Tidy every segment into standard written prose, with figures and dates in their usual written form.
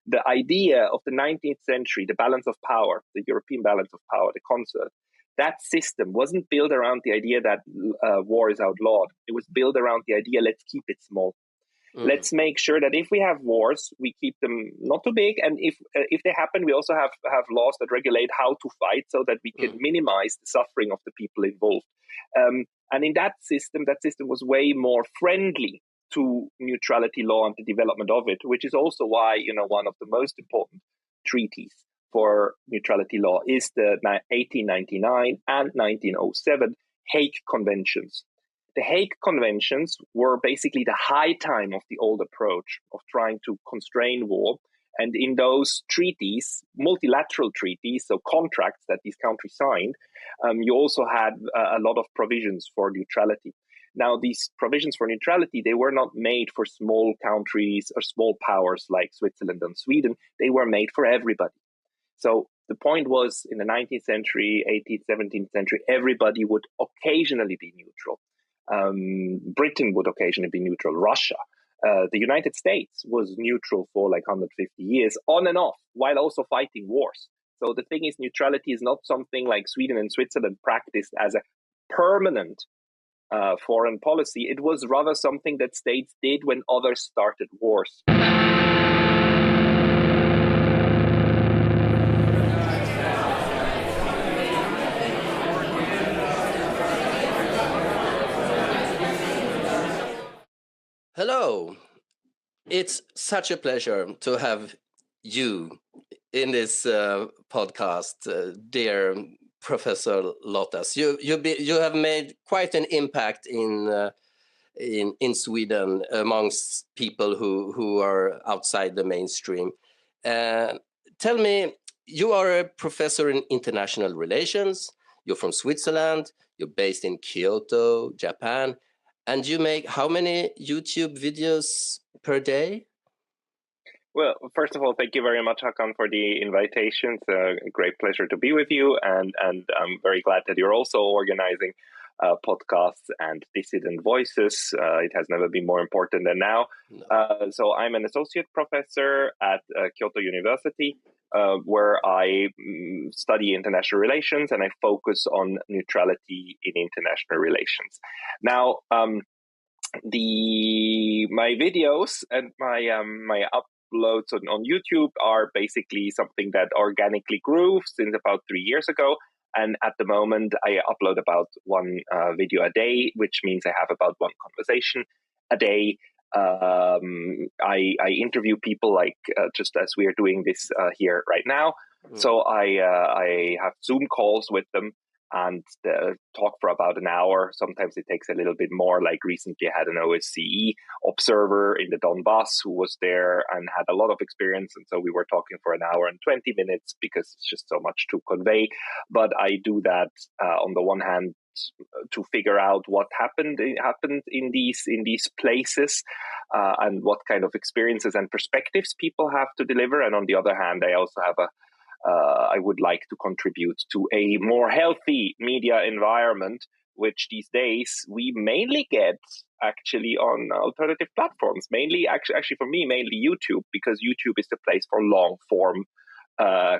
the idea of the 19th century, the balance of power, the European balance of power, the concert, that system wasn't built around the idea that war is outlawed. It was built around the idea, let's keep it small. Let's make sure that if we have wars, we keep them not too big. And if they happen, we also have laws that regulate how to fight so that we can minimize the suffering of the people involved. And in that system was way more friendly to neutrality law and the development of it, which is also why, one of the most important treaties for neutrality law is the 1899 and 1907 Hague Conventions. The Hague Conventions were basically the high time of the old approach of trying to constrain war. And in those treaties, multilateral treaties, so contracts that these countries signed, you also had a lot of provisions for neutrality. Now, these provisions for neutrality, they were not made for small countries or small powers like Switzerland and Sweden. They were made for everybody. So the point was, in the 19th century, 18th, 17th century, everybody would occasionally be neutral. Britain would occasionally be neutral. Russia, the United States was neutral for like 150 years, on and off, while also fighting wars. So the thing is, neutrality is not something like Sweden and Switzerland practiced as a permanent foreign policy. It was rather something that states did when others started wars. Hello, it's such a pleasure to have you in this podcast, dear Professor Lottaz. You have made quite an impact in Sweden amongst people who are outside the mainstream. Tell me, you are a professor in international relations. You're from Switzerland. You're based in Kyoto, Japan. And you make how many YouTube videos per day? Well, first of all, thank you very much, Hakan, for the invitation. It's a great pleasure to be with you. And I'm very glad that you're also organizing podcasts and dissident voices. It has never been more important than now. No. So I'm an associate professor at Kyoto University, where I study international relations, and I focus on neutrality in international relations. Now, my videos and my uploads on YouTube are basically something that organically grew since about 3 years ago. And at the moment, I upload about one video a day, which means I have about one conversation a day. I interview people like just as we are doing this here right now. So I have Zoom calls with them and talk for about an hour. Sometimes it takes a little bit more. Like recently I had an OSCE observer in the Donbass who was there and had a lot of experience. And so we were talking for an hour and 20 minutes because it's just so much to convey. But I do that on the one hand to figure out what happened in these places and what kind of experiences and perspectives people have to deliver. And on the other hand, I also have I would like to contribute to a more healthy media environment, which these days we mainly get actually on alternative platforms. Mainly, actually for me, mainly YouTube, because YouTube is the place for long form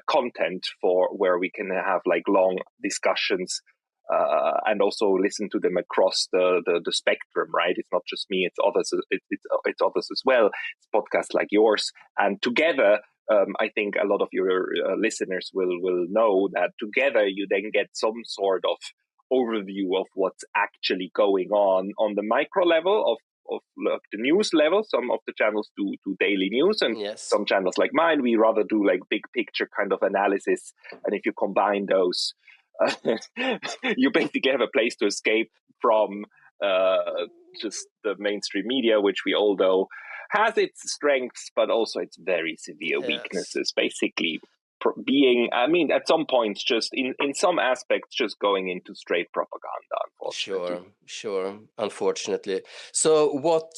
content for where we can have like long discussions and also listen to them across the spectrum. Right? It's not just me; it's others. It's others as well. It's podcasts like yours, and together. I think a lot of your listeners will know that together you then get some sort of overview of what's actually going on the micro level of the news level. Some of the channels do daily news, and some channels like mine, we rather do like big picture kind of analysis. And if you combine those, you basically have a place to escape from just the mainstream media, which we all know has its strengths, but also its very severe weaknesses. Basically, being, I mean, at some points, just in some aspects, just going into straight propaganda. Unfortunately, sure. Unfortunately, so what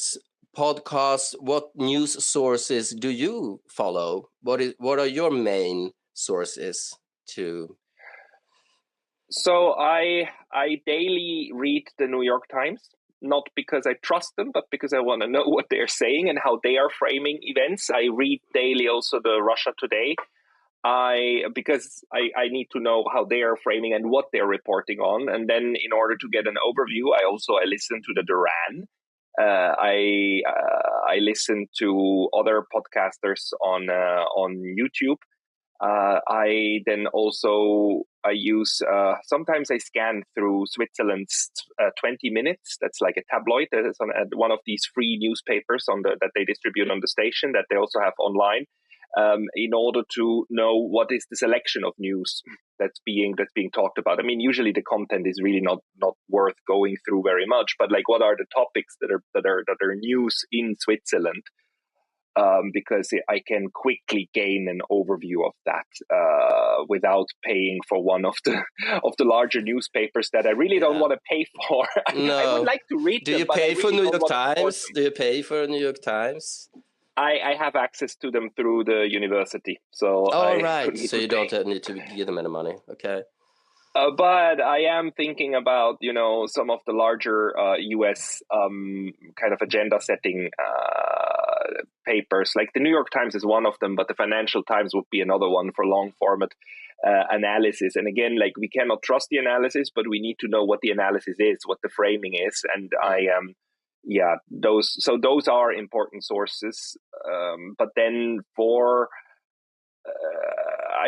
podcasts, what news sources do you follow? What are your main sources to? So I daily read the New York Times. not because I trust them, but because I want to know what they're saying and how they are framing events. I read daily also the Russia Today. Because I need to know how they are framing and what they're reporting on, and then in order to get an overview, I listen to the Duran. I listen to other podcasters on YouTube. I use sometimes I scan through Switzerland's 20 Minutes. That's like a tabloid that is on one of these free newspapers that they distribute on the station that they also have online. In order to know what is the selection of news that's being talked about. I mean, usually the content is really not worth going through very much, but like, what are the topics that are news in Switzerland? Because I can quickly gain an overview of that without paying for one of the larger newspapers that I really don't want to pay for. No. I would like to read them. Do you pay for New York Times? Do you pay for New York Times? I have access to them through the university, so right. So you don't need to give them any money. Okay. But I am thinking about, some of the larger U.S. Kind of agenda-setting papers. Like the New York Times is one of them, but the Financial Times would be another one for long-format analysis. And again, like, we cannot trust the analysis, but we need to know what the analysis is, what the framing is, and those are important sources. But then I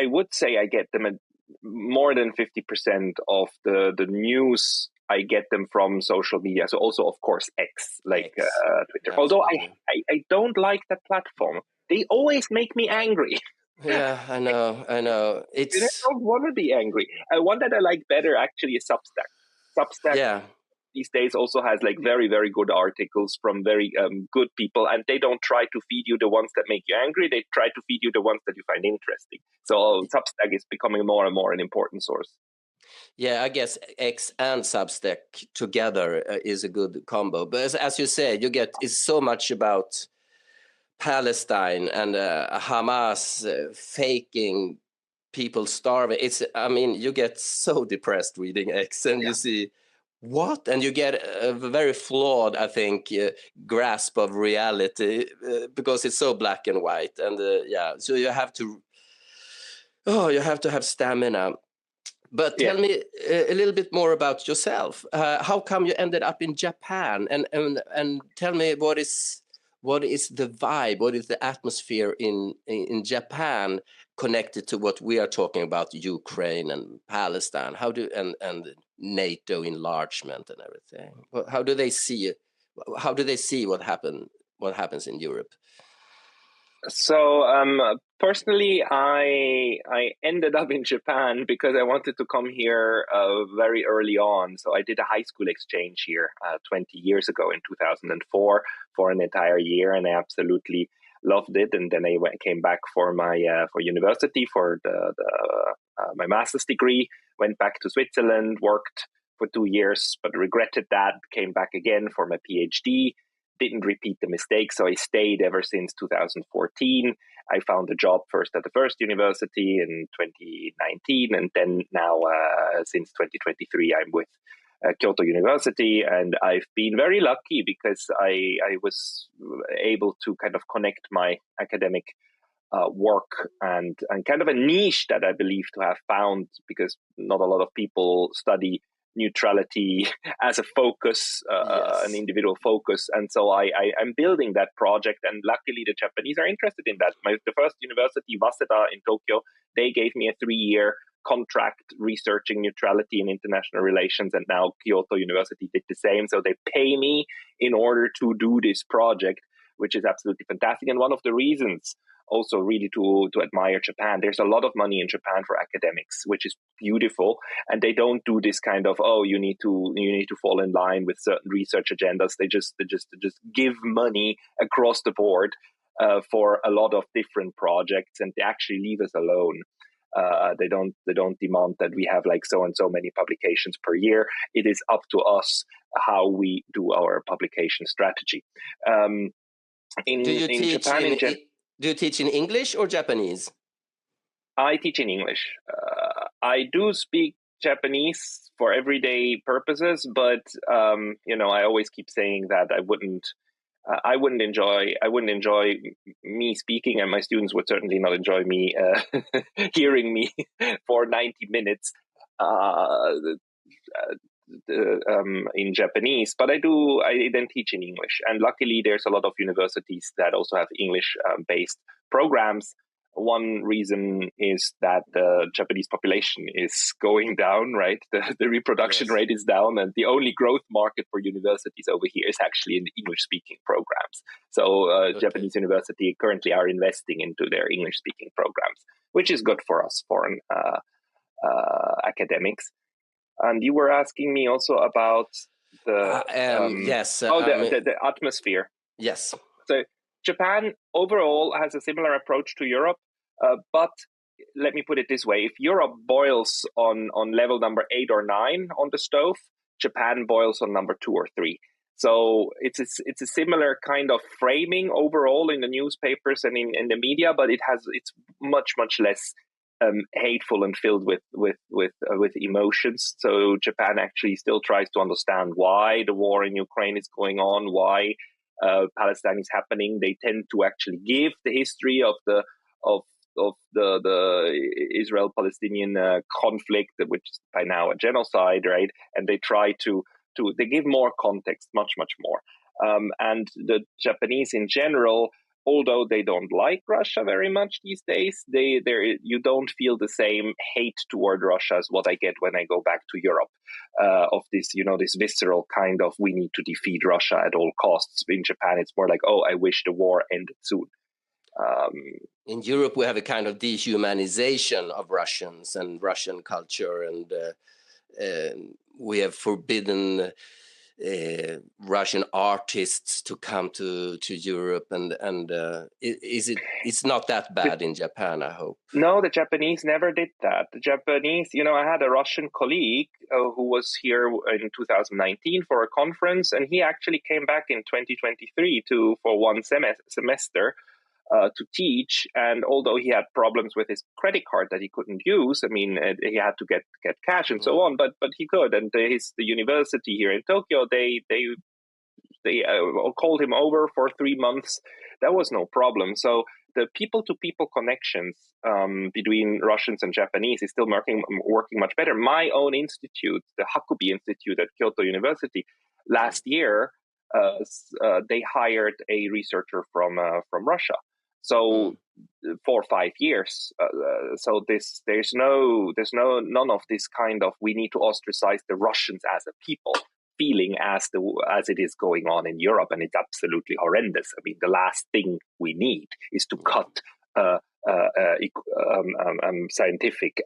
would say I get them more than 50% of the news. I get them from social media. So also, of course, X, like Twitter. Absolutely. Although I don't like that platform. They always make me angry. Yeah, I know. I don't want to be angry. One that I like better actually is Substack. Substack these days also has like very, very good articles from very good people, and they don't try to feed you the ones that make you angry. They try to feed you the ones that you find interesting. So Substack is becoming more and more an important source. Yeah, I guess X and Substack together is a good combo. But as you say, it's so much about Palestine and Hamas faking people starving. You get so depressed reading X, and you see what, and you get a very flawed, I think, grasp of reality because it's so black and white, and so you have to have stamina. But tell me a little bit more about yourself. How come you ended up in Japan, and tell me what is the vibe, what is the atmosphere in Japan connected to what we are talking about, Ukraine and Palestine? And NATO enlargement and everything. How do they see it? How do they see what happens in Europe? So personally, I ended up in Japan because I wanted to come here very early on. So I did a high school exchange here 20 years ago in 2004 for an entire year, and I absolutely loved it. And then I came back for my for university for my master's degree. Went back to Switzerland, worked for 2 years, but regretted that. Came back again for my PhD. Didn't repeat the mistake, so I stayed ever since 2014. I found a job first at the first university in 2019, and then now since 2023, I'm with Kyoto University, and I've been very lucky because I was able to kind of connect my academic work and kind of a niche that I believe to have found, because not a lot of people study neutrality as a focus, an individual focus. And so I'm building that project, and luckily the Japanese are interested in that. The first university, Waseda in Tokyo, they gave me a 3-year contract researching neutrality and international relations, and now Kyoto University did the same. So they pay me in order to do this project, which is absolutely fantastic. And one of the reasons also really to admire Japan. There's a lot of money in Japan for academics, which is beautiful, and they don't do this kind of you need to fall in line with certain research agendas. They just give money across the board for a lot of different projects, and they actually leave us alone. They don't demand that we have like so and so many publications per year. It is up to us how we do our publication strategy. Do you teach in English or Japanese? I teach in English. I do speak Japanese for everyday purposes, but I always keep saying that I wouldn't enjoy me speaking, and my students would certainly not enjoy me hearing me for 90 minutes in Japanese. But I then teach in English, and luckily there's a lot of universities that also have English based programs. One reason is that the Japanese population is going down, right? The reproduction rate is down, and the only growth market for universities over here is actually in English-speaking programs. So Japanese universities currently are investing into their English-speaking programs, which is good for us foreign academics. And you were asking me also about the the atmosphere. Yes. So Japan overall has a similar approach to Europe, but let me put it this way: if Europe boils on level number 8 or 9 on the stove, Japan boils on number 2 or 3. So it's a similar kind of framing overall in the newspapers and in the media, but it's much less hateful and filled with emotions. So Japan actually still tries to understand why the war in Ukraine is going on, why Palestine is happening. They tend to actually give the history of the Israel-Palestinian conflict, which is by now a genocide, right? And they try to they give more context, much more. And the Japanese in general, although they don't like Russia very much these days, you don't feel the same hate toward Russia as what I get when I go back to Europe, of this, this visceral kind of, we need to defeat Russia at all costs. In Japan, it's more like, oh, I wish the war ended soon. In Europe, we have a kind of dehumanization of Russians and Russian culture, and we have forbidden Russian artists to come to Europe, and it's not that bad in Japan, I hope. No, the Japanese never did that. The Japanese, I had a Russian colleague who was here in 2019 for a conference, and he actually came back in 2023 for one semester to teach. And although he had problems with his credit card that he couldn't use, I mean, he had to get cash and so on, but he could. And the university here in Tokyo, they called him over for 3 months. That was no problem. So the people-to-people connections between Russians and Japanese is still working much better. My own institute, the Hakubi Institute at Kyoto University, last year they hired a researcher from Russia. So for 5 years. So there's none of this kind of, we need to ostracize the Russians as a people feeling as it is going on in Europe, and it's absolutely horrendous. I mean, the last thing we need is to cut scientific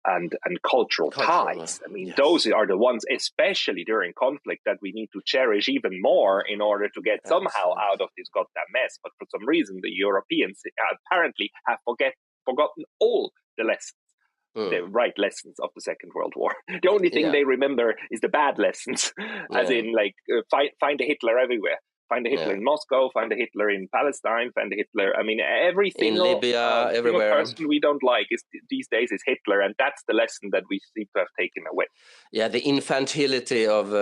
and cultural ties. I mean, those are the ones, especially during conflict, that we need to cherish even more in order to get somehow out of this goddamn mess. But for some reason, the Europeans apparently have forgotten all the lessons. The right lessons of the Second World War. The only thing they remember is the bad lessons, as in find a Hitler everywhere. Find a Hitler in Moscow, find a Hitler in Palestine, find a Hitler. I mean, every single, in Libya, everywhere. Person we don't like these days is Hitler, and that's the lesson that we seem to have taken away. Yeah, the infantility of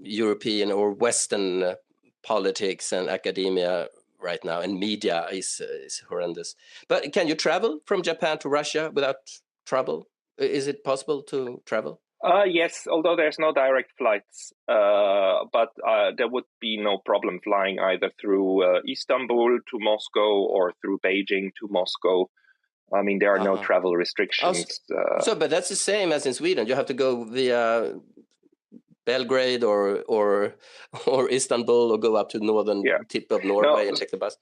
European or Western politics and academia right now, and media is horrendous. But can you travel from Japan to Russia without trouble? Is it possible to travel? Yes, although there's no direct flights, but there would be no problem flying either through Istanbul to Moscow or through Beijing to Moscow. I mean, there are no travel restrictions. But that's the same as in Sweden. You have to go via Belgrade or Istanbul, or go up to the northern tip of Norway and take the bus.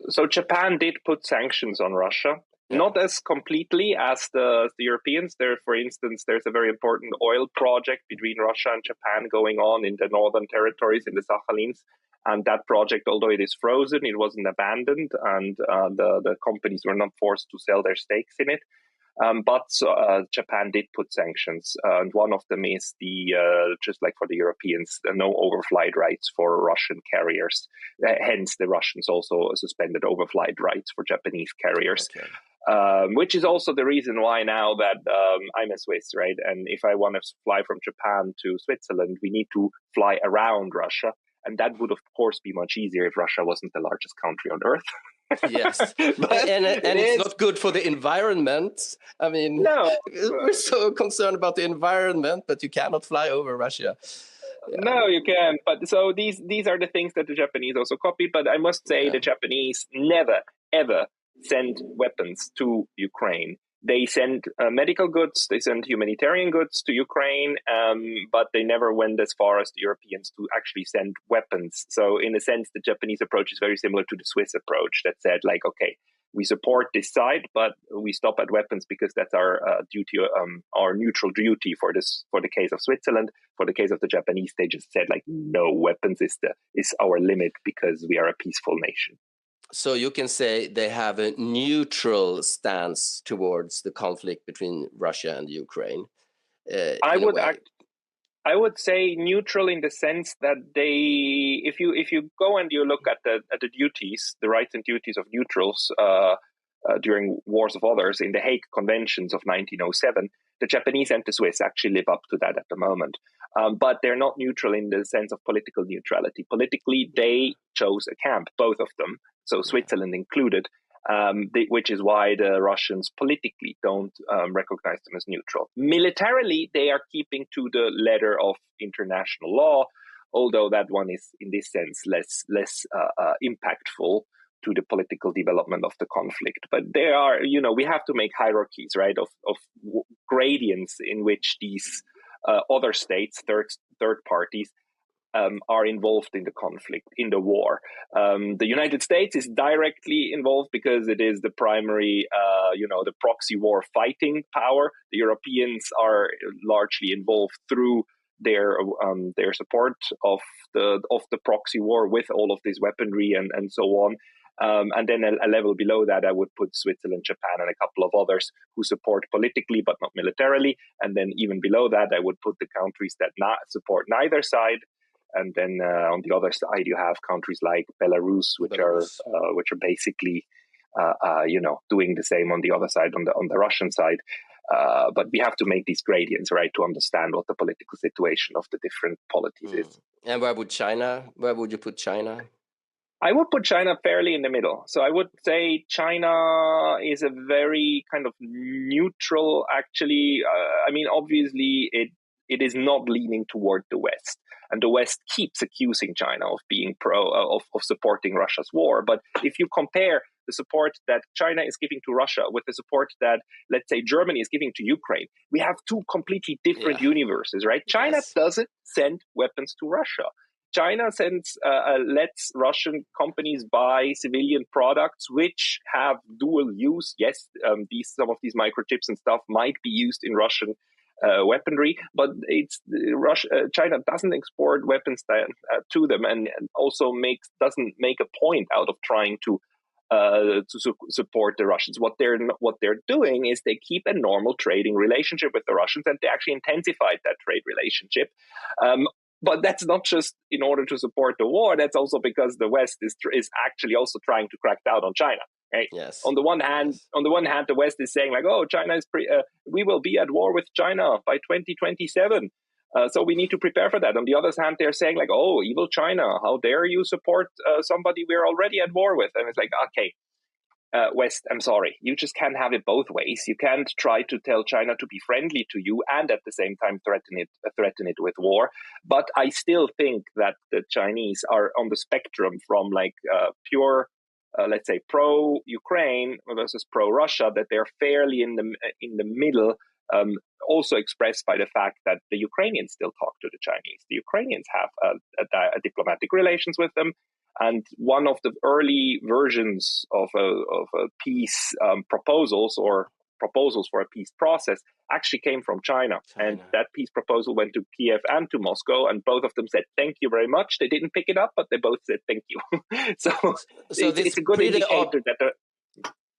So Japan did put sanctions on Russia. Not as completely as the Europeans. There, for instance, there's a very important oil project between Russia and Japan going on in the northern territories, in the Sakhalins. And that project, although it is frozen, it wasn't abandoned, and the companies were not forced to sell their stakes in it. But Japan did put sanctions, and one of them is just like for the Europeans, no overflight rights for Russian carriers. Hence, the Russians also suspended overflight rights for Japanese carriers. which is also the reason why now that I'm a Swiss, right? And if I want to fly from Japan to Switzerland, we need to fly around Russia. And that would, of course, be much easier if Russia wasn't the largest country on Earth. Yes, But and it's is not good for the environment. I mean, no. we're so concerned about the environment, but you cannot fly over Russia. Yeah. No, you can. But so these are the things that the Japanese also copied. But I must say, the Japanese never ever send weapons to Ukraine. They send medical goods, they send humanitarian goods to Ukraine, but they never went as far as the Europeans to actually send weapons. So, in a sense, the Japanese approach is very similar to the Swiss approach that said, like, okay, we support this side, but we stop at weapons because that's our duty, our neutral duty for this. For the case of Switzerland, for the case of the Japanese, they just said, like, no, weapons is our limit because we are a peaceful nation. So you can say they have a neutral stance towards the conflict between Russia and Ukraine. I would say neutral in the sense that if you go and you look at the duties, the rights and duties of neutrals during wars of others in the Hague Conventions of 1907, the Japanese and the Swiss actually live up to that at the moment. But they're not neutral in the sense of political neutrality. Politically, they chose a camp, both of them, so Switzerland included, which is why the Russians politically don't recognize them as neutral. Militarily, they are keeping to the letter of international law, although that one is, in this sense, less impactful to the political development of the conflict. But there are, we have to make hierarchies, right, of gradients in which these other states, third parties, are involved in the conflict, in the war. The United States is directly involved because it is the primary, the proxy war fighting power. The Europeans are largely involved through their support of the proxy war with all of this weaponry and so on. And then a level below that, I would put Switzerland, Japan, and a couple of others who support politically but not militarily. And then even below that, I would put the countries that support neither side. And then on the other side, you have countries like Belarus, which are basically, doing the same on the other side, on the Russian side. But we have to make these gradients, right, to understand what the political situation of the different polities is. And where would you put China? I would put China fairly in the middle. So I would say China is a very kind of neutral, actually. Obviously, it is not leaning toward the West. And the West keeps accusing China of being of supporting Russia's war. But if you compare the support that China is giving to Russia with the support that, let's say, Germany is giving to Ukraine, we have two completely different universes, right? China doesn't send weapons to Russia. China lets Russian companies buy civilian products which have dual use. Yes, some of these microchips and stuff might be used in Russian weaponry, but China doesn't export weapons to them, and also doesn't make a point out of trying to support the Russians. What they're doing is they keep a normal trading relationship with the Russians, and they actually intensified that trade relationship. But that's not just in order to support the war. That's also because the West is actually also trying to crack down on China. Right? Yes. On the one hand, the West is saying like, "Oh, China is we will be at war with China by 2027, so we need to prepare for that." On the other hand, they're saying like, "Oh, evil China! How dare you support somebody we're already at war with?" And it's like, okay, West, I'm sorry, you just can't have it both ways. You can't try to tell China to be friendly to you and at the same time threaten it with war. But I still think that the Chinese are on the spectrum from like pure, let's say, pro-Ukraine versus pro-Russia, that they're fairly in the middle. Also expressed by the fact that the Ukrainians still talk to the Chinese. The Ukrainians have a diplomatic relations with them. And one of the early versions of a peace proposals for a peace process actually came from China. And that peace proposal went to Kiev and to Moscow, and both of them said thank you very much. They didn't pick it up, but they both said thank you. so it's a good indicator that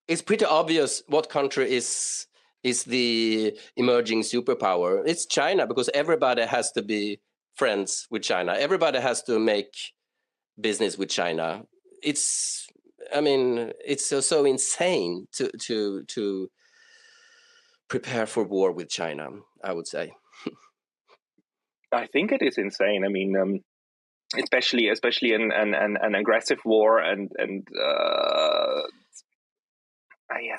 it's pretty obvious what country is the emerging superpower. It's China, because everybody has to be friends with China. Everybody has to make business with China. It's I mean, it's so insane to prepare for war with China, I would say. I think it is insane. I mean, especially an aggressive war, and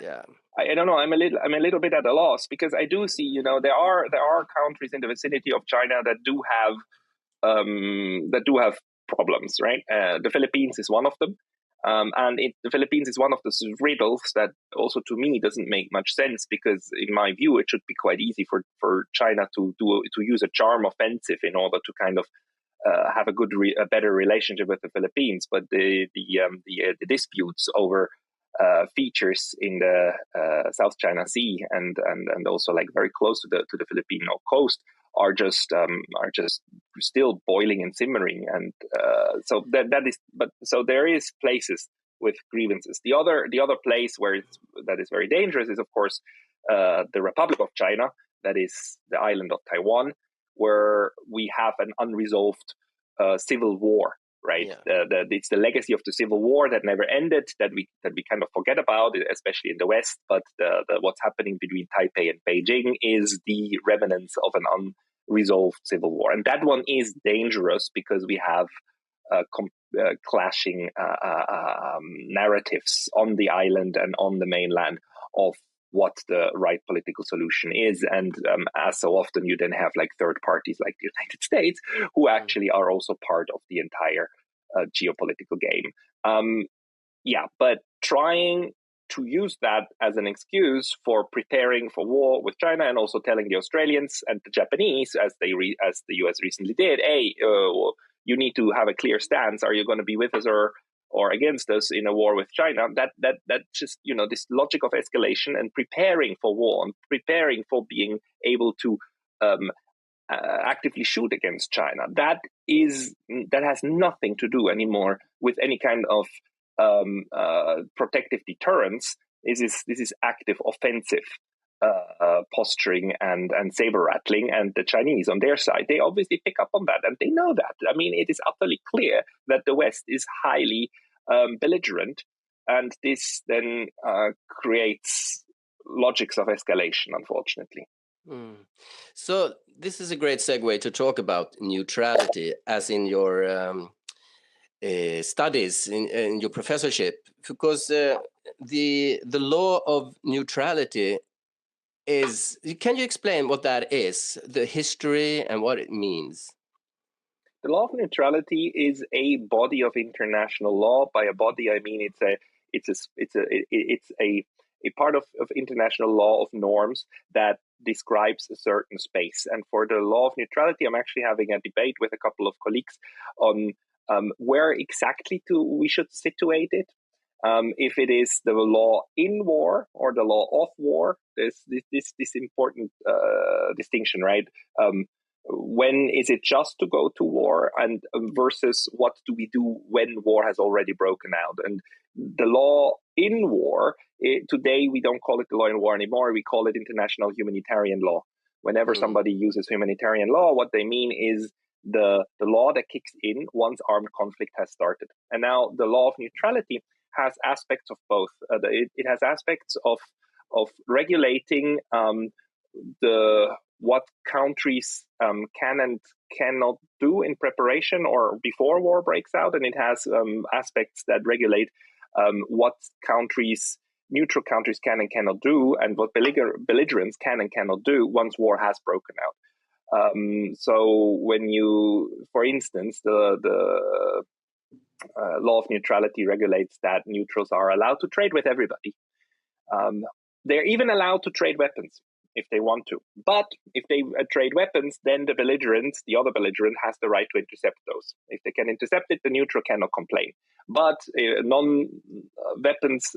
Yeah. I don't know. I'm a little bit at a loss, because I do see, there are countries in the vicinity of China that do have problems, right? The Philippines is one of them. The Philippines is one of the riddles that also to me doesn't make much sense, because in my view it should be quite easy for China to use a charm offensive in order to kind of have a better relationship with the Philippines. But the disputes over features in the South China Sea, and also like very close to the Filipino coast, are just still boiling and simmering, and so that is. But so there is places with grievances. The other place that is very dangerous is, of course, the Republic of China, that is the island of Taiwan, where we have an unresolved civil war. Right, Yeah. It's the legacy of the civil war that never ended, that we kind of forget about, especially in the West. But what's happening between Taipei and Beijing is the remnants of an unresolved civil war, and that one is dangerous because we have clashing narratives on the island and on the mainland of what the right political solution is. And as so often, you then have like third parties like the United States, who actually are also part of the entire geopolitical game. But trying to use that as an excuse for preparing for war with China, and also telling the Australians and the Japanese, as the US recently did, hey, you need to have a clear stance. Are you going to be with us or against us in a war with China? That just, this logic of escalation and preparing for war, and preparing for being able to actively shoot against China. That has nothing to do anymore with any kind of protective deterrence. This is active offensive posturing and saber rattling, and the Chinese on their side, they obviously pick up on that, and they know that. I mean, it is utterly clear that the West is highly belligerent, and this then creates logics of escalation, unfortunately. So this is a great segue to talk about neutrality, as in your studies, in your professorship, because the law of neutrality is. Can you explain what that is, the history, and what it means? The law of neutrality is a body of international law. By a body, I mean it's a part of international law of norms that describes a certain space. And for the law of neutrality, I'm actually having a debate with a couple of colleagues on where exactly we should situate it. If it is the law in war or the law of war, there's this important distinction, right? When is it just to go to war, and versus what do we do when war has already broken out? And the law in war, today we don't call it the law in war anymore. We call it international humanitarian law. Whenever somebody uses humanitarian law, what they mean is the law that kicks in once armed conflict has started. And now the law of neutrality has aspects of both. It has aspects of regulating what countries can and cannot do in preparation or before war breaks out, and it has aspects that regulate what neutral countries can and cannot do, and what belligerents can and cannot do once war has broken out. So when for instance, the law of neutrality regulates that neutrals are allowed to trade with everybody. They're even allowed to trade weapons if they want to. But if they trade weapons, then the other belligerent, has the right to intercept those. If they can intercept it, the neutral cannot complain. But non-weapons,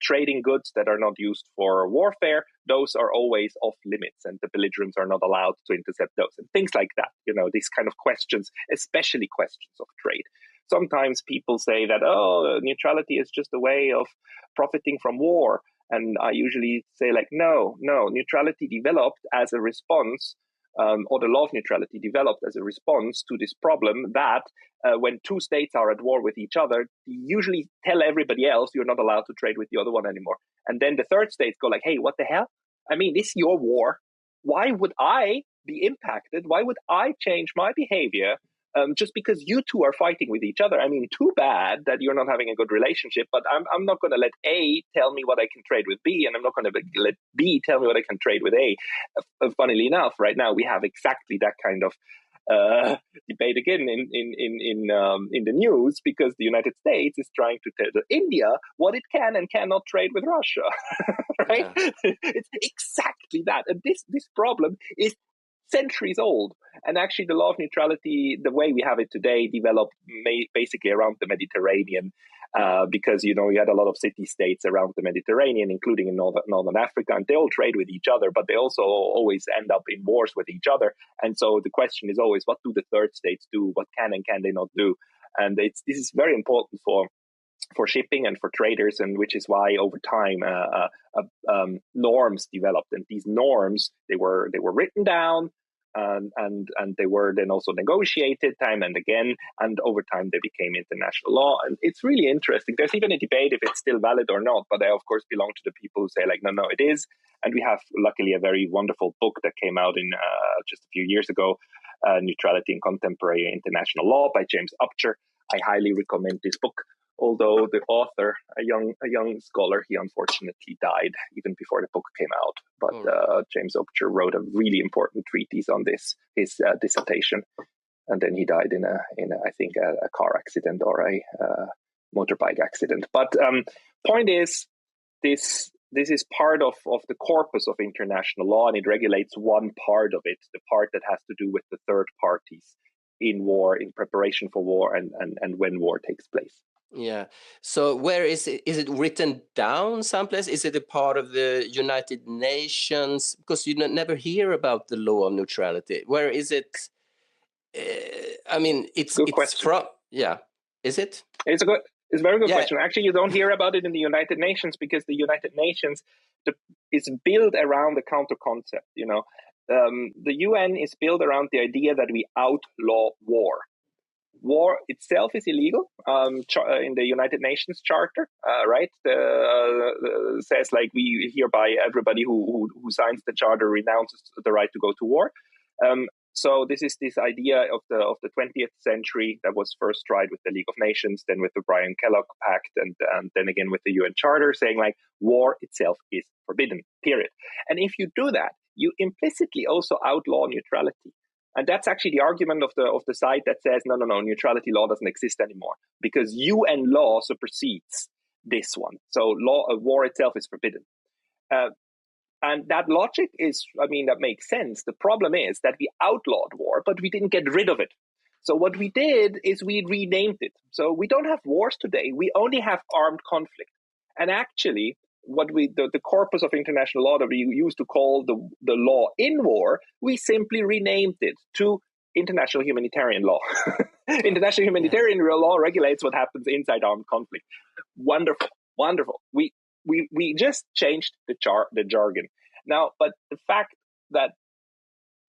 trading goods that are not used for warfare, those are always off limits, and the belligerents are not allowed to intercept those. And things like that, these kind of questions, especially questions of trade. Sometimes people say that, neutrality is just a way of profiting from war. And I usually say, like, no, neutrality developed as a response or the law of neutrality developed as a response to this problem that when two states are at war with each other, they usually tell everybody else you're not allowed to trade with the other one anymore. And then the third states go like, hey, what the hell? I mean, this is your war. Why would I be impacted? Why would I change my behavior just because you two are fighting with each other? I mean, too bad that you're not having a good relationship, but I'm not going to let A tell me what I can trade with B, and I'm not going to let B tell me what I can trade with A. Funnily enough, right now we have exactly that kind of debate again in the news, because the United States is trying to tell India what it can and cannot trade with Russia. Right? Yeah. It's exactly that, and this problem is centuries old. And actually, the law of neutrality, the way we have it today, developed basically around the Mediterranean, because you had a lot of city-states around the Mediterranean, including in Northern Africa, and they all trade with each other, but they also always end up in wars with each other. And so the question is always, what do the third states do? What can and can they not do? And this is very important for shipping and for traders, and which is why over time norms developed, and these norms they were written down, and they were then also negotiated time and again, and over time they became international law. And it's really interesting. There's even a debate if it's still valid or not, but I of course belong to the people who say like, no, it is. And we have luckily a very wonderful book that came out in just a few years ago, Neutrality in Contemporary International Law by James Upchur. I highly recommend this book. Although the author, a young scholar, he unfortunately died even before the book came out. But James Upchur wrote a really important treatise on this, his dissertation, and then he died in I think a car accident or a motorbike accident. But point is, this is part of the corpus of international law, and it regulates one part of it, the part that has to do with the third parties in war, in preparation for war, and when war takes place. Yeah. So where is it? Is it written down someplace? Is it a part of the United Nations? Because you never hear about the law of neutrality. Where is it? I mean, it's from. Yeah. Is it? It's a very good question. Actually, you don't hear about it in the United Nations, because the United Nations is built around the counter concept. The UN is built around the idea that we outlaw war. War itself is illegal in the United Nations Charter, right? Says like we hereby everybody who signs the charter renounces the right to go to war. So this is this idea of the 20th century that was first tried with the League of Nations, then with the Bryan-Kellogg Pact, and then again with the UN Charter, saying like war itself is forbidden, period. And if you do that, you implicitly also outlaw neutrality. And that's actually the argument of the side that says, no, neutrality law doesn't exist anymore, because UN law supersedes this one. So war itself is forbidden. And that logic that makes sense. The problem is that we outlawed war, but we didn't get rid of it. So what we did is we renamed it. So we don't have wars today. We only have armed conflict. And actually, the corpus of international law that we used to call the law in war, we simply renamed it to international humanitarian law. International humanitarian law regulates what happens inside armed conflict. Wonderful. We just changed the jargon. Now, but the fact that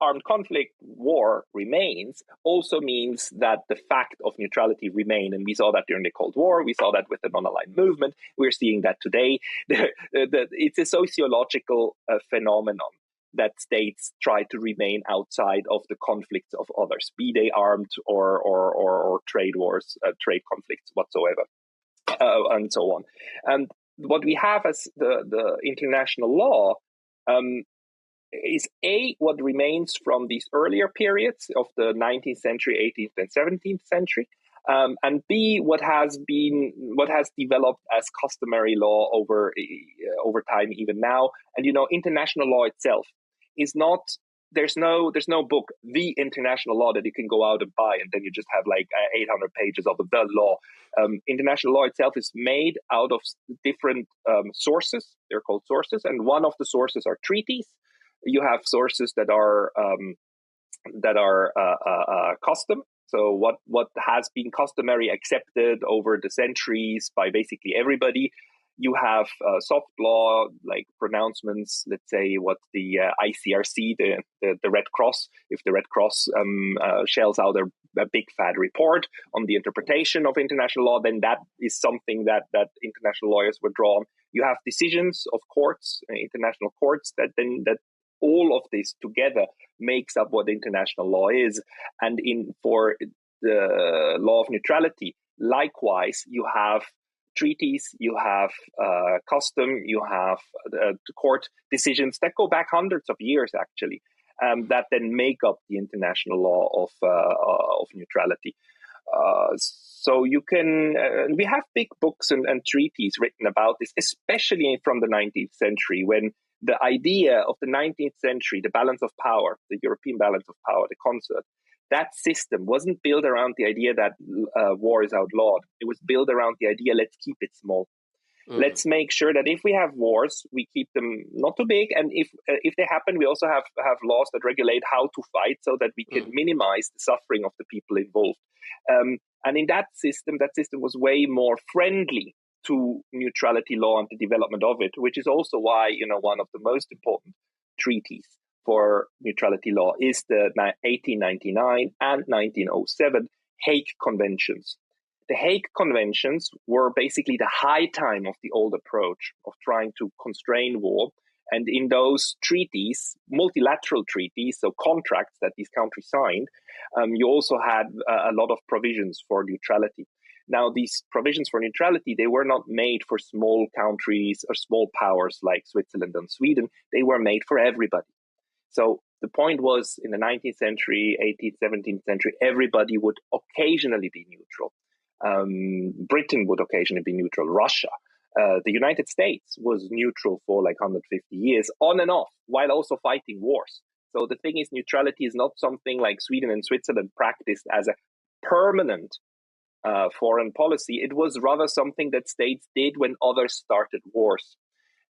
armed conflict, war remains, also means that the fact of neutrality remain. And we saw that during the Cold War. We saw that with the non-aligned movement. We're seeing that today. It's a sociological phenomenon that states try to remain outside of the conflicts of others, be they armed or trade wars, trade conflicts whatsoever, and so on. And what we have as the international law is what remains from these earlier periods of the 19th century, 18th and 17th century, and B, what has developed as customary law over time even now. And international law itself is not. There's no book, The International Law, that you can go out and buy, and then you just have like 800 pages of the law. International law itself is made out of different sources. They're called sources, and one of the sources are treaties. You have sources that are custom. So what has been customary accepted over the centuries by basically everybody. You have soft law, like pronouncements, let's say what the ICRC, the Red Cross, if the Red Cross shells out a big fat report on the interpretation of international law, then that is something that international lawyers would draw on. You have decisions of courts, international courts, that all of this together makes up what international law is. And for the law of neutrality, likewise, you have treaties, you have custom, you have court decisions that go back hundreds of years, actually, that then make up the international law of neutrality. So you can, we have big books and treaties written about this, especially from the 19th century, when the idea of the 19th century, the balance of power, the European balance of power, the concert, that system wasn't built around the idea that war is outlawed. It was built around the idea, let's keep it small. Let's make sure that if we have wars, we keep them not too big. And if they happen, we also have laws that regulate how to fight so that we can minimize the suffering of the people involved. And in that system was way more friendly to neutrality law and the development of it, which is also why, one of the most important treaties for neutrality law is the 1899 and 1907 Hague Conventions. The Hague Conventions were basically the high time of the old approach of trying to constrain war. And in those treaties, multilateral treaties, so contracts that these countries signed, you also had a lot of provisions for neutrality. Now, these provisions for neutrality, they were not made for small countries or small powers like Switzerland and Sweden. They were made for everybody. So the point was, in the 19th century, 18th, 17th century, everybody would occasionally be neutral. Britain would occasionally be neutral. Russia, the United States was neutral for like 150 years, on and off, while also fighting wars. So the thing is, neutrality is not something like Sweden and Switzerland practiced as a permanent foreign policy. It was rather something that states did when others started wars.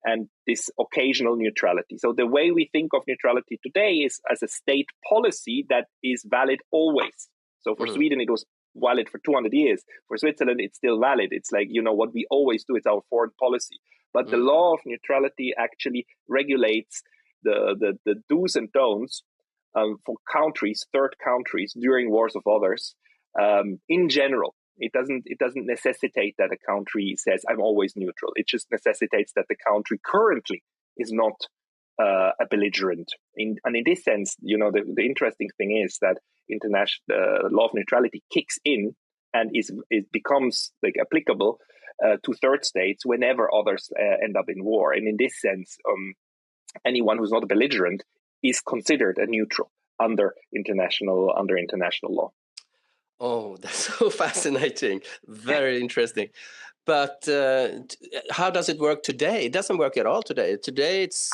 And this occasional neutrality. So the way we think of neutrality today is as a state policy that is valid always. So for Sweden, it was valid for 200 years. For Switzerland, it's still valid. It's like, what we always do, it's our foreign policy. But the law of neutrality actually regulates the do's and don'ts for countries, third countries, during wars of others, in general. It doesn't necessitate that a country says, I'm always neutral. It just necessitates that the country currently is not a belligerent. And in this sense, the interesting thing is that international law of neutrality kicks in and it becomes like applicable to third states whenever others end up in war. And in this sense, anyone who's not a belligerent is considered a neutral under international law. Oh, that's so fascinating. Very interesting. But how does it work today? It doesn't work at all today. Today it's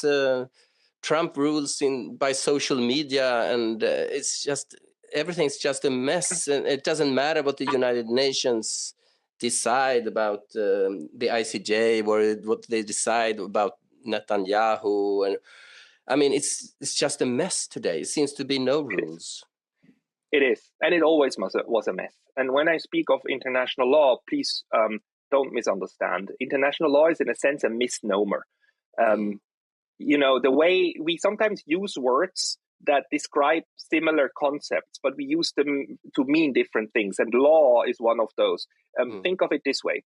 Trump rules by social media, and it's just everything's just a mess. And it doesn't matter what the United Nations decide about the ICJ, or what they decide about Netanyahu. And I mean, it's just a mess today. It seems to be no rules. It is, and it always was a mess. And when I speak of international law, please don't misunderstand. International law is, in a sense, a misnomer. The way we sometimes use words that describe similar concepts, but we use them to mean different things. And law is one of those. Think of it this way.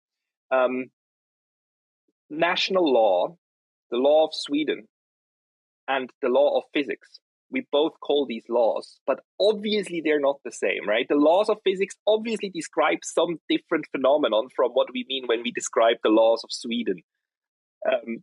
National law, the law of Sweden, and the law of physics, we both call these laws, but obviously they're not the same, right? The laws of physics obviously describe some different phenomenon from what we mean when we describe the laws of Sweden.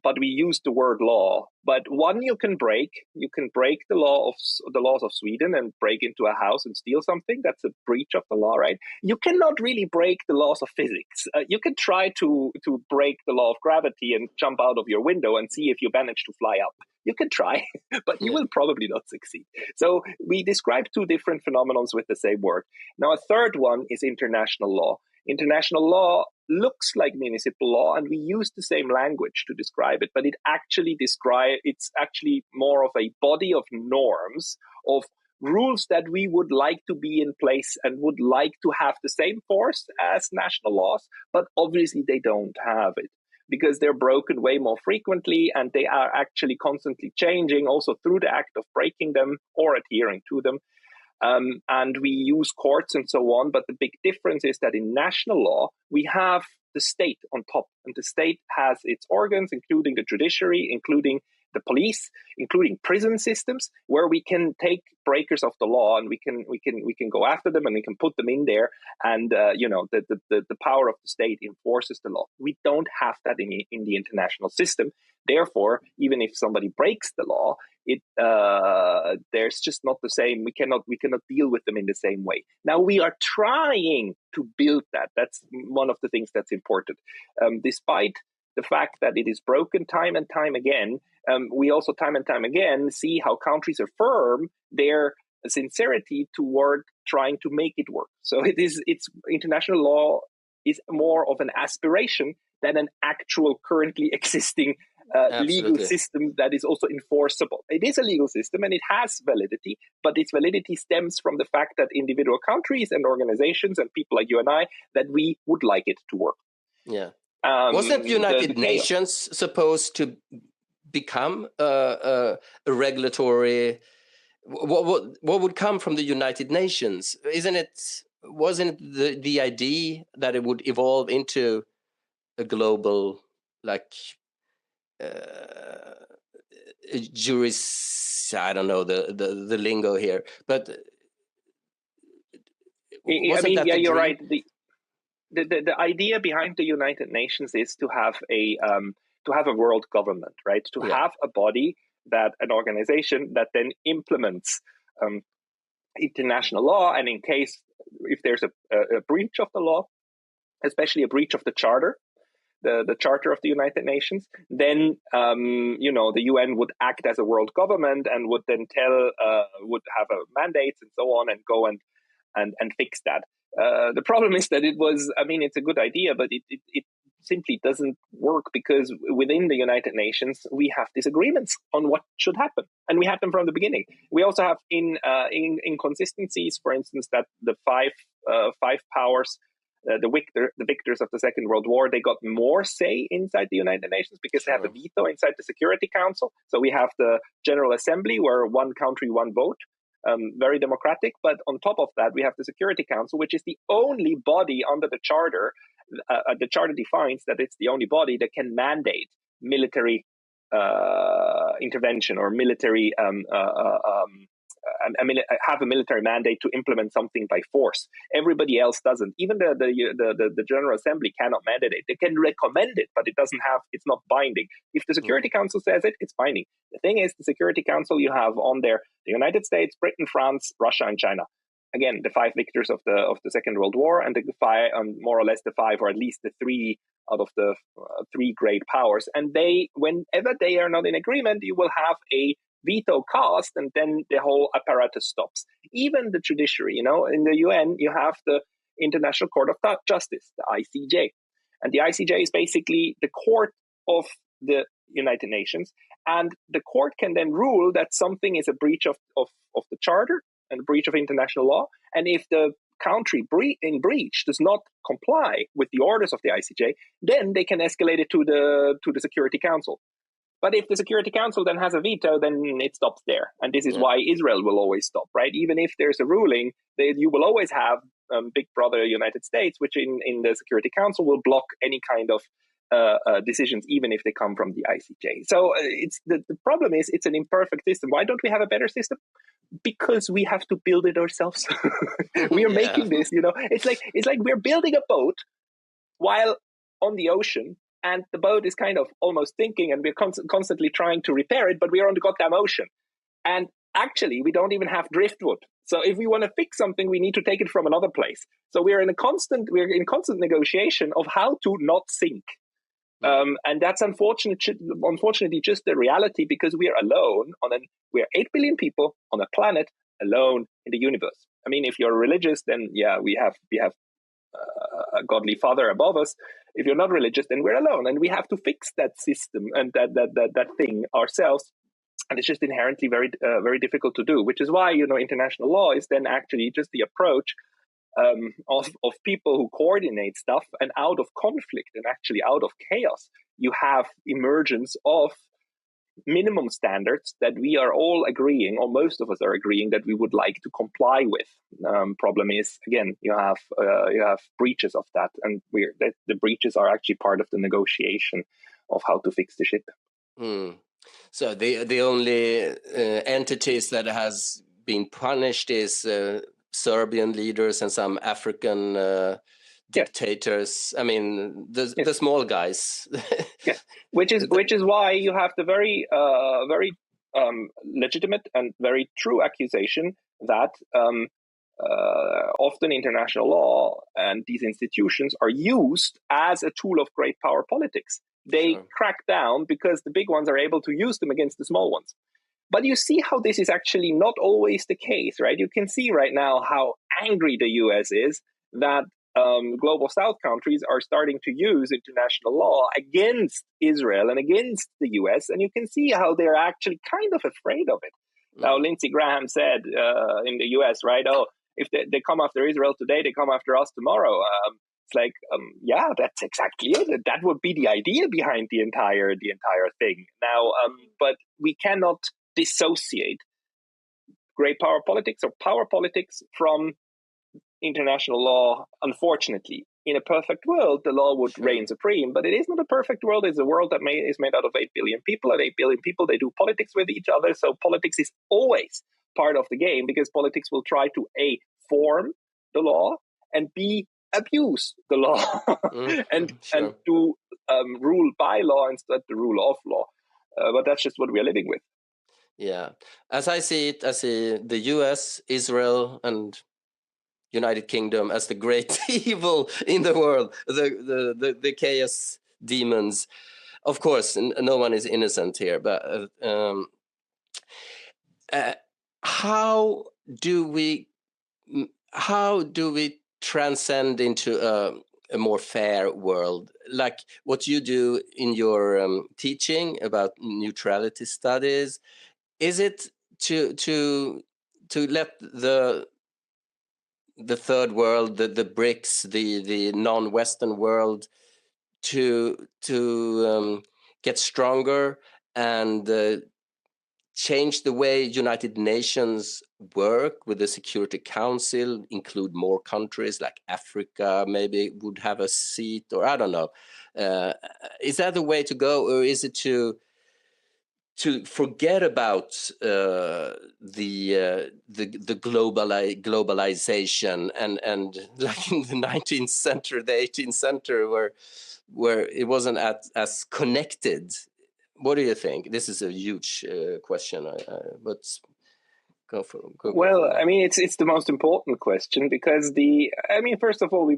But we use the word law. But one you can break. You can break the laws of Sweden and break into a house and steal something. That's a breach of the law, right? You cannot really break the laws of physics. You can try to break the law of gravity and jump out of your window and see if you manage to fly up. You can try, but you will probably not succeed. So we describe two different phenomena with the same word. Now, a third one is international law. International law looks like municipal law, and we use the same language to describe it, but it's actually more of a body of norms, of rules that we would like to be in place and would like to have the same force as national laws, but obviously they don't have it. because they're broken way more frequently, and they are actually constantly changing also through the act of breaking them or adhering to them. And we use courts and so on. But the big difference is that in national law, we have the state on top, and the state has its organs, including the judiciary, including the police, including prison systems, where we can take breakers of the law and we can go after them and we can put them in there. And the power of the state enforces the law. We don't have that in the international system. Therefore, even if somebody breaks the law, there's just not the same. We cannot deal with them in the same way. Now we are trying to build that. That's one of the things that's important. Despite the fact that it is broken time and time again, we also time and time again see how countries affirm their sincerity toward trying to make it work. So it's international law is more of an aspiration than an actual currently existing legal system that is also enforceable. It is a legal system and it has validity, but its validity stems from the fact that individual countries and organizations and people like you and I, that we would like it to work. Yeah. Wasn't United Nations supposed to become a regulatory? What would come from the United Nations? Wasn't the idea that it would evolve into a global I don't know the lingo here, but you're right. The idea behind the United Nations is to have a world government, right? To have a body, an organization that then implements international law, and in case if there's a breach of the law, especially a breach of the charter, the Charter of the United Nations, then the UN would act as a world government and would then would have a mandates and so on, and go and fix that. The problem is that it's a good idea, but it simply doesn't work, because within the United Nations we have disagreements on what should happen, and we had them from the beginning. We also have inconsistencies, for instance, that the five powers. The victors of the Second World War, they got more say inside the United Nations because they have a veto inside the Security Council. So we have the General Assembly, where one country, one vote, very democratic. But on top of that, we have the Security Council, which is the only body under the Charter. The Charter defines that it's the only body that can mandate military intervention or military have a military mandate to implement something by force. Everybody else doesn't. Even the General Assembly cannot mandate it. They can recommend it, but it's not binding. If the Security Council says it, it's binding. The thing is, the Security Council, you have on there the United States, Britain, France, Russia, and China. Again, the five victors of the Second World War, and more or less the five, or at least the three out of the three great powers. And whenever they are not in agreement, you will have a veto cast, and then the whole apparatus stops. Even the judiciary, in the UN, you have the International Court of Justice, the ICJ. And the ICJ is basically the court of the United Nations. And the court can then rule that something is a breach of the Charter and a breach of international law. And if the country in breach does not comply with the orders of the ICJ, then they can escalate it to the Security Council. But if the Security Council then has a veto, then it stops there. And this is why Israel will always stop, right? Even if there's a ruling, you will always have Big Brother United States, which in the Security Council will block any kind of decisions, even if they come from the ICJ. So the problem is it's an imperfect system. Why don't we have a better system? Because we have to build it ourselves. We are making this, It's like we're building a boat while on the ocean. And the boat is kind of almost sinking, and we're constantly trying to repair it, but we're on the goddamn ocean. And actually, we don't even have driftwood. So if we want to fix something, we need to take it from another place. So we're in constant negotiation of how to not sink. And that's unfortunately just the reality, because we are alone we're 8 billion people on a planet alone in the universe. I mean, if you're religious, then we have a godly father above us. If you're not religious, then we're alone, and we have to fix that system and that thing ourselves. And it's just inherently very very difficult to do, which is why international law is then actually just the approach of people who coordinate stuff, and out of conflict and actually out of chaos, you have emergence of minimum standards that we are all agreeing, or most of us are agreeing, that we would like to comply with. Problem is, again, you have breaches of that, and the breaches are actually part of the negotiation of how to fix the ship. So the only entities that has been punished is Serbian leaders and some African dictators. I mean, the small guys. Which is why you have the very legitimate and very true accusation that often international law and these institutions are used as a tool of great power politics. They crack down because the big ones are able to use them against the small ones. But you see how this is actually not always the case, right? You can see right now how angry the US is that global South countries are starting to use international law against Israel and against the US, and you can see how they're actually kind of afraid of it. Now, Lindsey Graham said in the US, right, if they come after Israel today, they come after us tomorrow. It's like, yeah, that's exactly it. That would be the idea behind the entire thing. Now, but we cannot dissociate great power politics or power politics from international law. Unfortunately, in a perfect world, the law would reign supreme, but it is not a perfect world. It's a world that is made out of 8 billion people, and 8 billion people, they do politics with each other. So politics is always part of the game, because politics will try to A, form the law, and B, abuse the law and do rule by law instead the rule of law. But that's just what we're living with. Yeah. As I see it, I see the US, Israel, and United Kingdom as the great evil in the world, the chaos demons. Of course, no one is innocent here, but how do we transcend into a more fair world, like what you do in your teaching about neutrality studies? Is it to let the third world, the BRICS, the non-Western world, to get stronger and change the way United Nations work with the Security Council, include more countries like Africa, maybe would have a seat, or I don't know. Is that the way to go, or is it to forget about the globalization and like in the 19th century, the 18th century, where it wasn't as connected? What do you think? This is a huge question, but go for it. I mean, it's the most important question, because first of all, we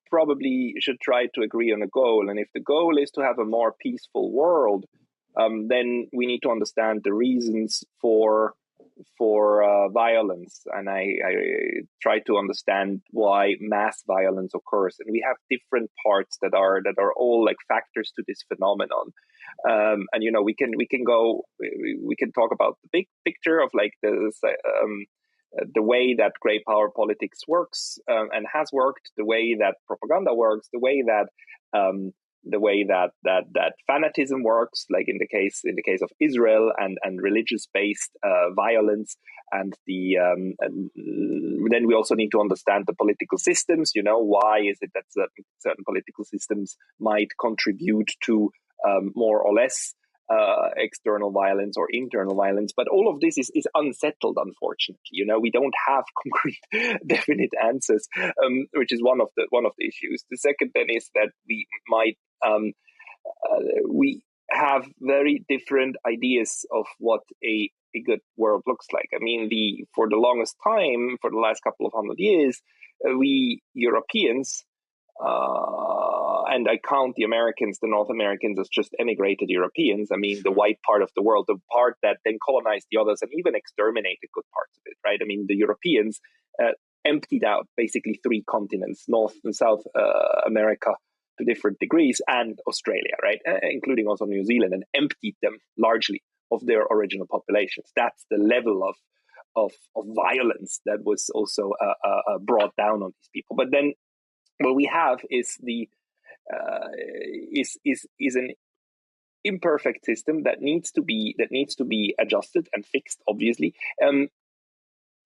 probably should try to agree on a goal, and if the goal is to have a more peaceful world, then we need to understand the reasons for violence, and I try to understand why mass violence occurs, and we have different parts that are all like factors to this phenomenon. And we can talk about the big picture of like the way that great power politics works and has worked, the way that propaganda works, the way that that fanatism works, like in the case of Israel, and religious based violence, and and then we also need to understand the political systems. Why is it that certain political systems might contribute to more or less external violence or internal violence, but all of this is unsettled, unfortunately. We don't have concrete, definite answers, which is one of the issues. The second then is that we might we have very different ideas of what a good world looks like. I mean, for the longest time, for the last couple of 100 years, we Europeans, and I count the Americans, the North Americans, as just emigrated Europeans. I mean, the white part of the world, the part that then colonized the others and even exterminated good parts of it, right? I mean, the Europeans emptied out basically 3 continents, North and South America to different degrees, and Australia, right? Including also New Zealand, and emptied them largely of their original populations. That's the level of violence that was also brought down on these people. But then what we have is is an imperfect system that needs to be adjusted and fixed. Obviously,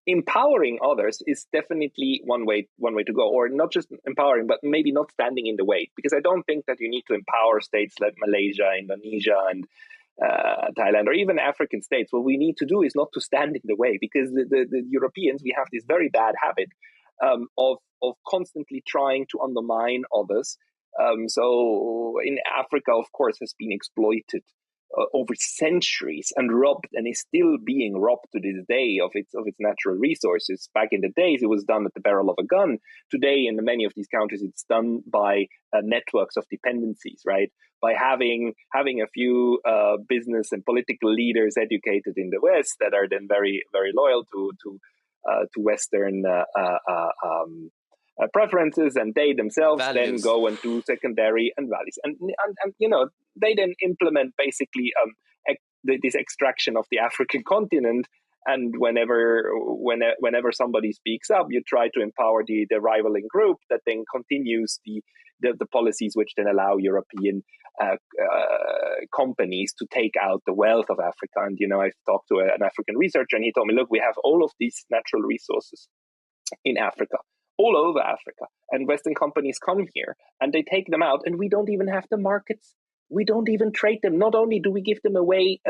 empowering others is definitely one way to go, or not just empowering, but maybe not standing in the way. Because I don't think that you need to empower states like Malaysia, Indonesia, and Thailand, or even African states. What we need to do is not to stand in the way, because the Europeans, we have this very bad habit of constantly trying to undermine others. So in Africa, of course, has been exploited over centuries and robbed, and is still being robbed to this day of its natural resources. Back in the days, it was done at the barrel of a gun. Today, in many of these countries, it's done by networks of dependencies, right? By having a few business and political leaders educated in the West that are then very, very loyal to Western preferences, and they themselves Values. then go and do secondary and values, and they then implement basically this extraction of the African continent. And whenever somebody speaks up, you try to empower the rivaling group that then continues the policies which then allow European companies to take out the wealth of Africa. And I've talked to an African researcher, and he told me, look, we have all of these natural resources in Africa, all over Africa, and Western companies come here and they take them out, and we don't even have the markets. We don't even trade them. Not only do we give them away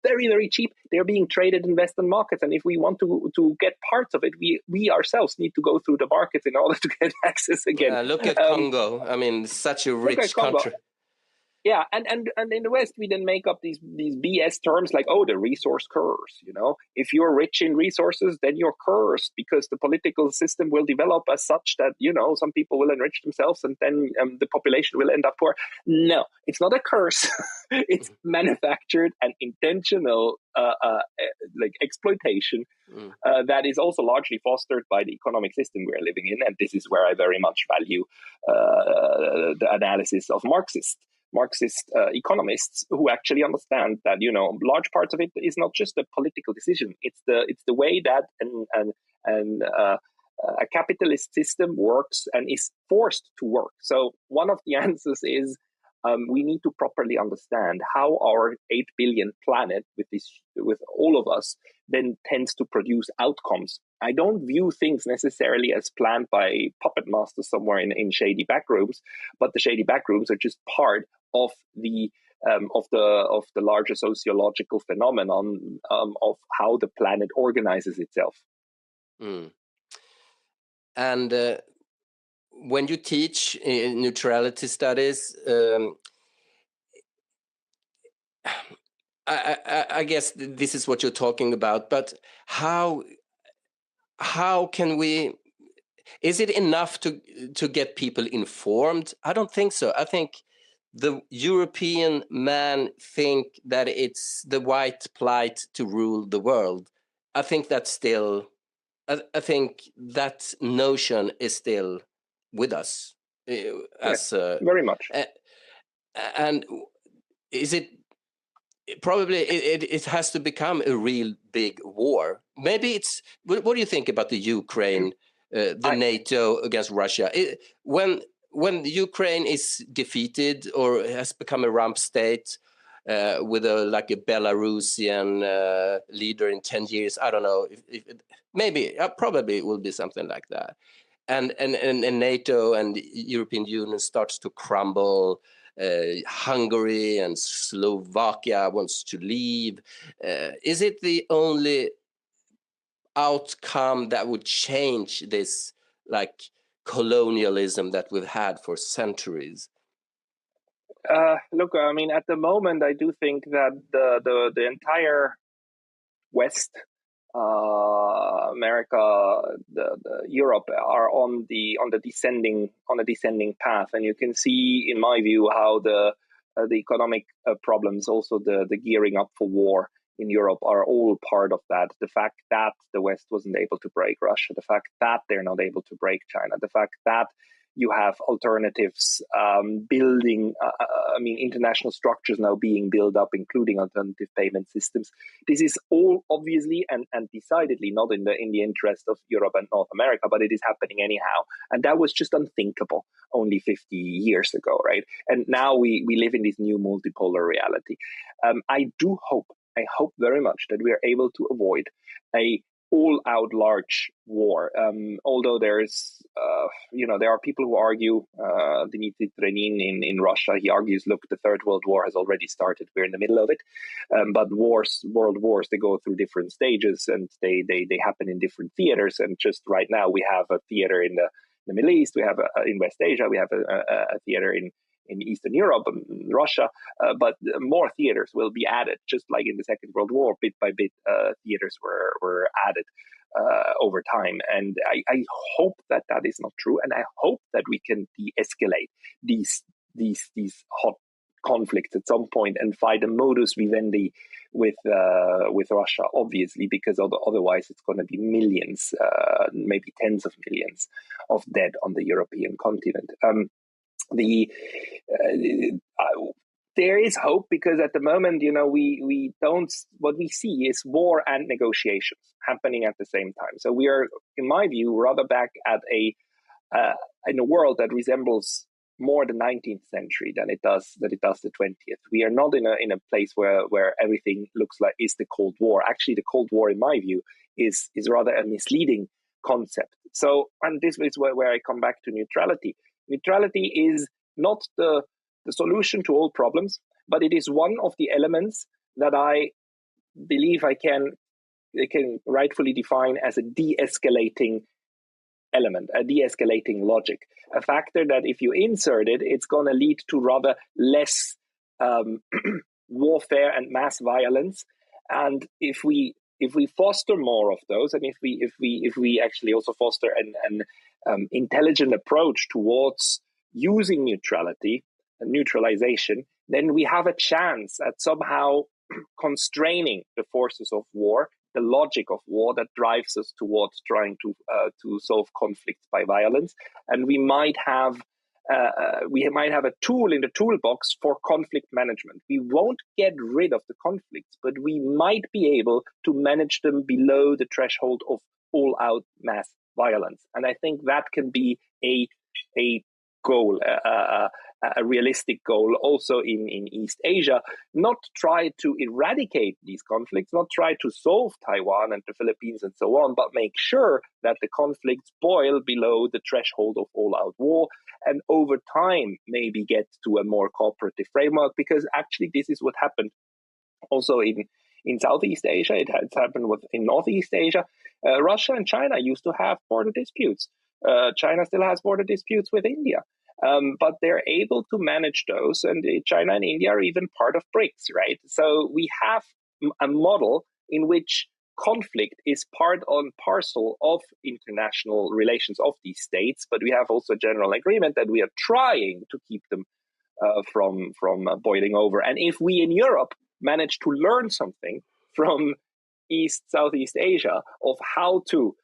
very, very cheap, they're being traded in Western markets. And if we want to get parts of it, we ourselves need to go through the markets in order to get access again. Look at Congo. I mean, such a rich country. Yeah, and in the West, we then make up these BS terms like, oh, the resource curse. If you're rich in resources, then you're cursed, because the political system will develop as such that, some people will enrich themselves, and then the population will end up poor. No, it's not a curse. It's manufactured and intentional like exploitation that is also largely fostered by the economic system we're living in. And this is where I very much value the analysis of Marxist economists, who actually understand that large parts of it is not just a political decision. It's the way that a capitalist system works and is forced to work. So one of the answers is we need to properly understand how our 8 billion planet, with all of us, then tends to produce outcomes. I don't view things necessarily as planned by puppet masters somewhere in shady backrooms, but the shady backrooms are just part of the larger sociological phenomenon of how the planet organizes itself. And when you teach in neutrality studies, I guess this is what you're talking about. But how can we? Is it enough to get people informed? I don't think so. I think the European man think that it's the white plight to rule the world. I think that's still. I think that notion is still with us, very much. And is it probably it has to become a real big war? Maybe it's. What do you think about the Ukraine, NATO against Russia? When Ukraine is defeated or has become a rump state with a Belarusian leader in 10 years, I don't know. If maybe probably it will be something like that. And NATO and the European Union starts to crumble. Hungary and Slovakia wants to leave. Is it the only outcome that would change this colonialism that we've had for centuries? Look, I mean, at the moment, I do think that the entire West, America, the Europe, are on the descending path, and you can see, in my view, how the economic problems, also the gearing up for war in Europe, are all part of that. The fact that the West wasn't able to break Russia, the fact that they're not able to break China, the fact that You have alternatives building, international structures now being built up, including alternative payment systems. This is all obviously and decidedly not in the interest of Europe and North America, but it is happening anyhow. And that was just unthinkable only 50 years ago, right? And now we live in this new multipolar reality. I hope very much that we are able to avoid a all-out large war. Although there are people who argue, Dmitry Trenin in Russia, he argues, look, the Third World War has already started. We're in the middle of it. But world wars, they go through different stages and they happen in different theaters. And just right now, we have a theater in the Middle East, we have in West Asia, we have a theater in Eastern Europe and Russia, but more theaters will be added, just like in the Second World War, bit by bit, theaters were added over time. And I hope that is not true, and I hope that we can de-escalate these hot conflicts at some point and find a modus vivendi with Russia, obviously, because otherwise it's going to be millions, maybe tens of millions of dead on the European continent. There is hope, because at the moment, we don't. What we see is war and negotiations happening at the same time. So we are, in my view, rather back at in a world that resembles more the 19th century than it does the 20th. We are not in a place where everything looks like is the Cold War. Actually, the Cold War, in my view, is rather a misleading concept. So, and this is where I come back to neutrality. Neutrality is not the solution to all problems, but it is one of the elements that I believe I can rightfully define as a de-escalating element, a de-escalating logic, a factor that if you insert it, it's going to lead to rather less warfare and mass violence. And if we foster more of those, and if we actually also foster an intelligent approach towards using neutrality and neutralization, then we have a chance at somehow constraining the forces of war, the logic of war that drives us towards trying to solve conflicts by violence. And we might have a tool in the toolbox for conflict management. We won't get rid of the conflicts, but we might be able to manage them below the threshold of all-out mass violence. And I think that can be a goal, a realistic goal also in East Asia. Not try to eradicate these conflicts, not try to solve Taiwan and the Philippines and so on, but make sure that the conflicts boil below the threshold of all-out war, and over time maybe get to a more cooperative framework, because actually this is what happened also in Southeast Asia. It has happened in Northeast Asia. Russia and China used to have border disputes. China still has border disputes with India. But they're able to manage those, and China and India are even part of BRICS, right? So we have a model in which conflict is part and parcel of international relations of these states, but we have also a general agreement that we are trying to keep them from boiling over. And if we in Europe manage to learn something from Southeast Asia of how to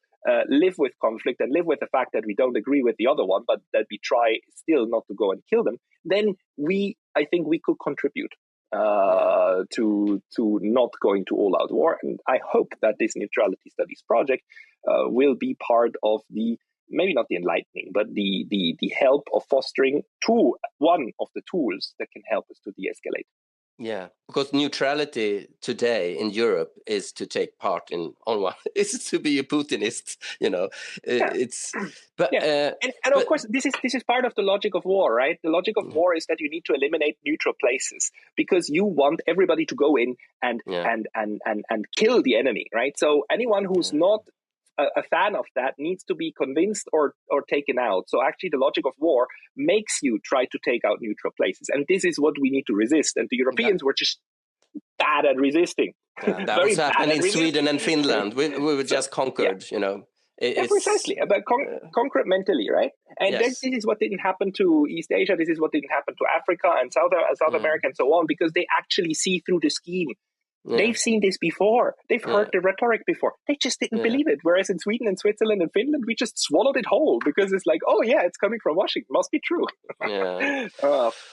live with conflict and live with the fact that we don't agree with the other one, but that we try still not to go and kill them, then I think we could contribute to not going to all-out war. And I hope that this neutrality studies project will be part of maybe not the enlightening, but the help of fostering one of the tools that can help us to de-escalate. Yeah, because neutrality today in Europe is to take part on one. It's to be a Putinist, And of course this is part of the logic of war, right? The logic of war is that you need to eliminate neutral places because you want everybody to go in and kill the enemy, right? So anyone who's not a fan of that needs to be convinced or taken out. So actually the logic of war makes you try to take out neutral places. And this is what we need to resist. And the Europeans were just bad at resisting. Yeah, that was happening in Sweden and Finland. We were just conquered, precisely, but conquered mentally, right? And this is what didn't happen to East Asia. This is what didn't happen to Africa and South America and so on, because they actually see through the scheme. They've seen this before. They've heard the rhetoric before. They just didn't believe it. Whereas in Sweden and Switzerland and Finland, we just swallowed it whole because it's like, oh yeah, it's coming from Washington. Must be true.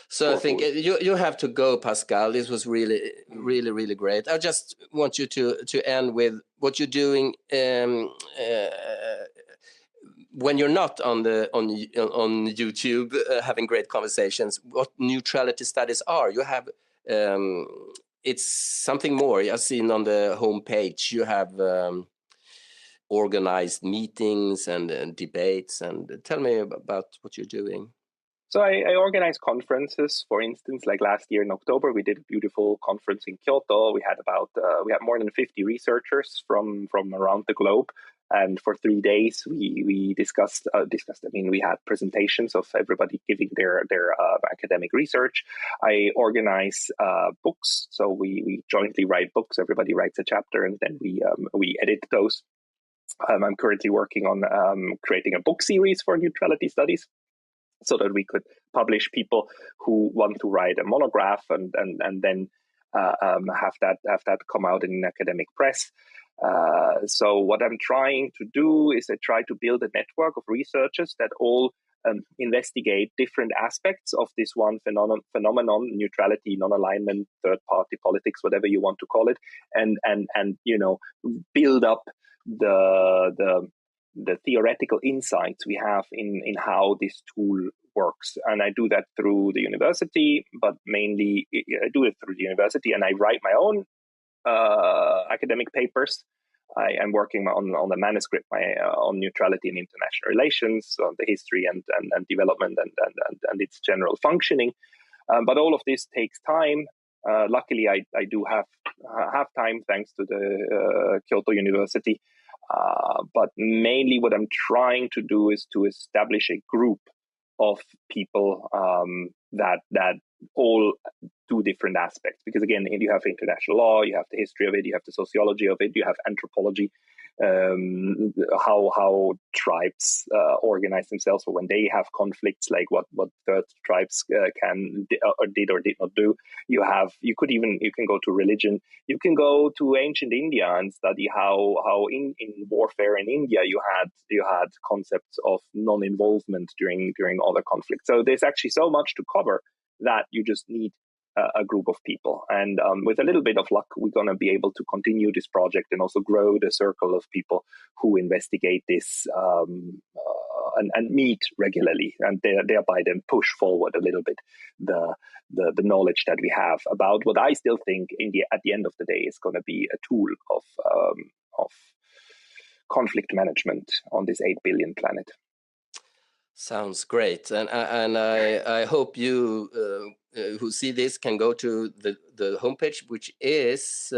So I think you have to go, Pascal. This was really, really, really great. I just want you to end with what you're doing when you're not on YouTube having great conversations. What neutrality studies are? You have it's something more. I've seen on the homepage you have organized meetings and debates. And tell me about what you're doing. So I organize conferences. For instance, like last year in October, we did a beautiful conference in Kyoto. We had more than 50 researchers from around the globe. And for 3 days, we discussed. I mean, we had presentations of everybody giving their academic research. I organize books, so we jointly write books. Everybody writes a chapter, and then we edit those. I'm currently working on creating a book series for neutrality studies, so that we could publish people who want to write a monograph and then have that come out in an academic press. So what I'm trying to do is I try to build a network of researchers that all investigate different aspects of this one phenomenon, neutrality, non-alignment, third-party politics, whatever you want to call it, and build up the theoretical insights we have in how this tool works. And I do that through the university, but mainly I do it through the university, and I write my own academic papers. I am working on the manuscript on neutrality and international relations, on the history and development and its general functioning. But all of this takes time. Luckily, I do have time thanks to the Kyoto University. But mainly what I'm trying to do is to establish a group of people that all do different aspects. Because again, you have international law, you have the history of it, you have the sociology of it, you have anthropology, how tribes organize themselves, or when they have conflicts, like what third tribes did or did not do. You can go to religion, you can go to ancient India and study how in warfare in India you had concepts of non-involvement during other conflicts. So there's actually so much to cover that you just need a group of people. And with a little bit of luck, we're going to be able to continue this project and also grow the circle of people who investigate this and meet regularly, and thereby then push forward a little bit the knowledge that we have about what I still think at the end of the day is going to be a tool of conflict management on this 8 billion planet. Sounds great, and I hope you who see this can go to the homepage, which is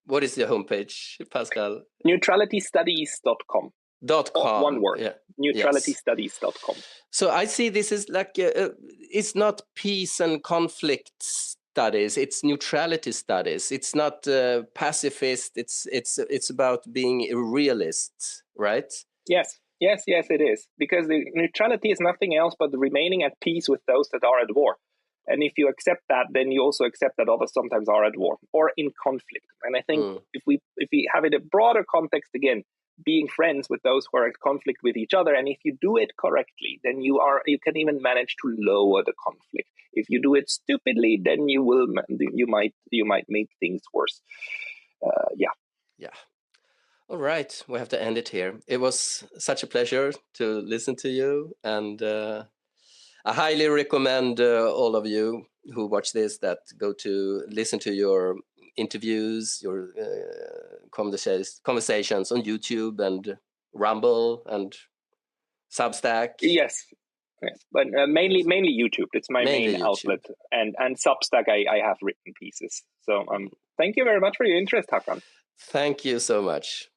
what is the homepage, Pascal? Neutralitystudies.com. .com. One word. Yeah. Neutralitystudies.com. So I see this is like it's not peace and conflict studies. It's neutrality studies. It's not pacifist. It's about being a realist, right? Yes, it is. Because the neutrality is nothing else but remaining at peace with those that are at war. And if you accept that, then you also accept that others sometimes are at war or in conflict. And I think if we have it a broader context again, being friends with those who are at conflict with each other, and if you do it correctly, then you can even manage to lower the conflict. If you do it stupidly, then you might make things worse. Yeah. All right, we have to end it here. It was such a pleasure to listen to you, and I highly recommend all of you who watch this that go to listen to your interviews, your conversations on YouTube and Rumble and Substack. Yes, but mainly YouTube. It's my main outlet, and Substack. I have written pieces. So thank you very much for your interest, Hakan. Thank you so much.